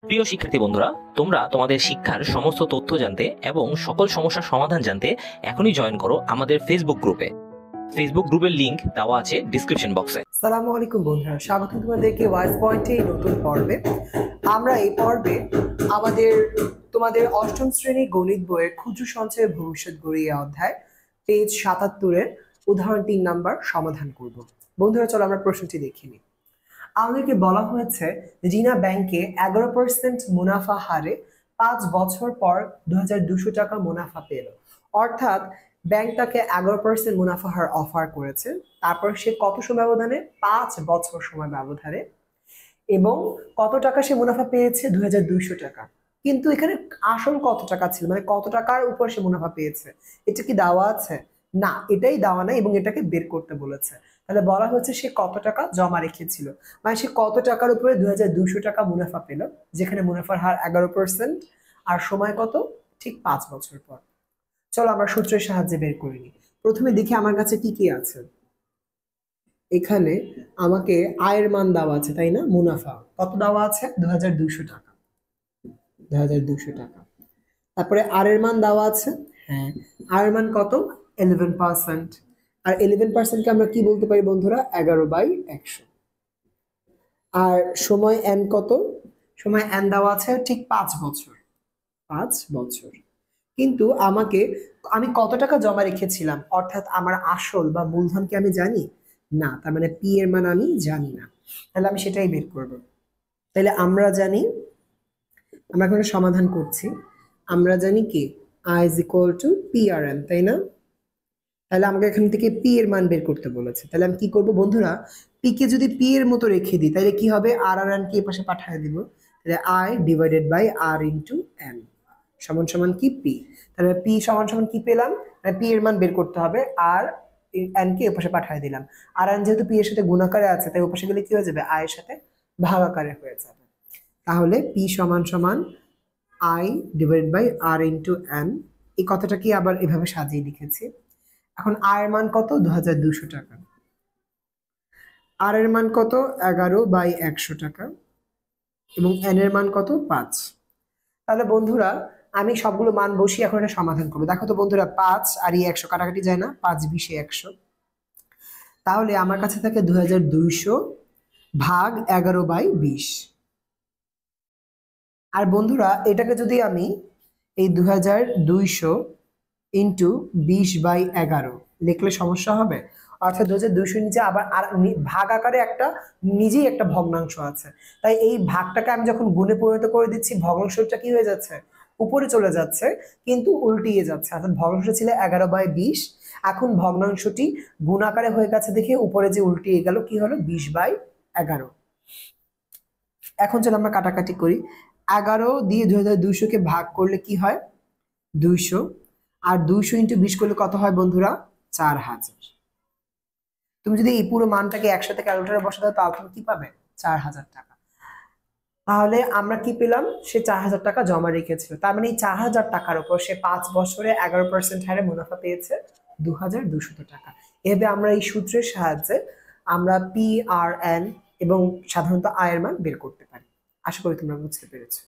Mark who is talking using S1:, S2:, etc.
S1: প্রিয় শিক্ষার্থী বন্ধুরা, তোমরা তোমাদের শিক্ষার সমস্ত তথ্য জানতে এবং সকল সমস্যার সমাধান জানতে এখনই জয়েন করো আমাদের ফেসবুক গ্রুপে। ফেসবুক গ্রুপের লিংক দেওয়া আছে ডিসক্রিপশন বক্সে।
S2: আসসালামু আলাইকুম বন্ধুরা, স্বাগত তোমাদেরকে ওয়াইজ পয়েন্টে নতুন পর্বে। আমরা এই পর্বে আমাদের তোমাদের অষ্টম শ্রেণী গণিত বইয়ের ক্ষুদ্র সঞ্চয় ভবিষ্যৎ গড়িয়ে অধ্যায় পেজ ৭৭-এর উদাহরণ ৩ নাম্বার সমাধান করব। বন্ধুরা, চলো আমরা প্রশ্নটি দেখে নিই। আমাদেরকে বলা হয়েছে রিনা ব্যাংকে 11% মুনাফা হারে 5 বছর পর 2200 টাকা মুনাফা পেল। অর্থাৎ ব্যাংক তাকে 11% মুনাফা হার অফার করেছে, তারপর সে কত সময় ব্যবধানে, 5 বছর সময় ব্যবধানে, এবং কত টাকা সে মুনাফা পেয়েছে, 2200 টাকা। কিন্তু এখানে আসল কত টাকা ছিল, মানে কত টাকার উপর সে মুনাফা পেয়েছে, এটা কি দেওয়া আছে? না, এটাই দেওয়া নাই এবং এটাকে বের করতে বলেছে। তাহলে বলা হচ্ছে সে কত টাকা জমা রেখেছিল, মানে সে কত টাকার উপরে 2200 টাকা মুনাফা পেল, যেখানে মুনাফার হার 11% আর সময় কত, ঠিক 5 বছর পর। চলো আমরা সূত্রের সাহায্যে বের করে নিই। প্রথমে দেখি আমার কাছে কি কি আছে। এখানে আমাকে আয়ের মান দেওয়া আছে, তাই না? মুনাফা কত দেওয়া আছে, 2200 টাকা। 2200 টাকা। তারপরে আর এর মান দেওয়া আছে, হ্যাঁ, আর এর মান কত, 11%। আর 11%কে আমরা কি বলতে পারি বন্ধুরা, 11/100। আর সময় এন কত, সময় এন দেওয়া আছে ঠিক 5 বছর। 5 বছর। কিন্তু আমি কত টাকা জমা রেখেছিলাম, অর্থাৎ আমার আসল বা মূলধন কি আমি জানি? না, তার মানে পি এর মান আমি জানি না। তাহলে আমি সেটাই বের করব। তাহলে আমরা জানি, আমরা এখন সমাধান করছি, আমরা জানি কি I is equal to PRM, তাই না? তাহলে আমাকে এখান থেকে পি এর মান বের করতে বলেছে। তাহলে আমি কি করব বন্ধুরা, পি কে যদি পি এর মতো রেখে দিই তাহলে কি হবে, আর আর এন কে পাশে পাঠিয়ে দিব। তাহলে I divided by R into N সমান সমান কি পি। তাহলে পি সমান সমান কি পেলাম, পি এর মান বের করতে হবে, আর এন কে ওপাশে পাঠিয়ে দিলাম। আর এন যেহেতু পি এর সাথে গুণাকারে আছে তাই ওপাশে গেলে কি হয়ে যাবে, আই এর সাথে ভাগাকারে হয়ে যাবে। তাহলে পি সমান সমান I divided by R into N. এই কথাটা কি আবার এভাবে সাজিয়ে লিখেছি। এখন আর এর মান কত, 2200 টাকা। আর এর মান কত, 11/100 টাকা। এবং এন এর মান কত, 5। তাহলে বন্ধুরা আমি সবগুলো মান বসিয়ে এখন এটা সমাধান করবো। দেখো তো বন্ধুরা, 5 আর 100 কাটাকাটি যায় না, 5 20 100। তাহলে আমার কাছে থাকে 2200 ভাগ 11/20। আর বন্ধুরা এটাকে যদি আমি এই 2200 ইন্টু 20/11 লিখলে সমস্যা হবে। অর্থাৎ 2200 নিচে আবার আর ভাগ আকারে একটা নিজেই একটা ভগ্নাংশ আছে, তাই এই ভাগটাকে আমি যখন গুণে পরিণত করে দিচ্ছি, ভগ্নাংশটা কি হয়ে যাচ্ছে, উপরে চলে যাচ্ছে, কিন্তু উল্টিয়ে যাচ্ছে। অর্থাৎ ভগ্নাংশ ছিল 11/20, এখন ভগ্নাংশটি গুণ আকারে হয়ে গেছে দেখে উপরে যে উল্টিয়ে গেল, কি হলো, 20/11। এখন চলো আমরা কাটাকাটি করি। 11 দিয়ে 2200-কে ভাগ করলে কি হয়, 200। আর 200 ইন্টু 20 করলে কত হয় বন্ধুরা, 4000। তুমি যদি এই পুরো মানটাকে একসাথে ক্যালকুলেটরে বসাতে দাও তাহলে তুমি কি পাবে, 4000 টাকা। তাহলে আমরা কি পেলাম, সে 4000 টাকা জমা রেখেছিল, তার মানে এই 4000 টাকার উপর সে 5 বছরে 11% হারে মুনাফা পেয়েছে 2200 টাকা। এভাবে আমরা এই সূত্রের সাহায্যে আমরা পি আর এন এবং সাধারণত আয়ের মান বের করতে পারি। আশা করি তোমরা বুঝতে পেরেছো।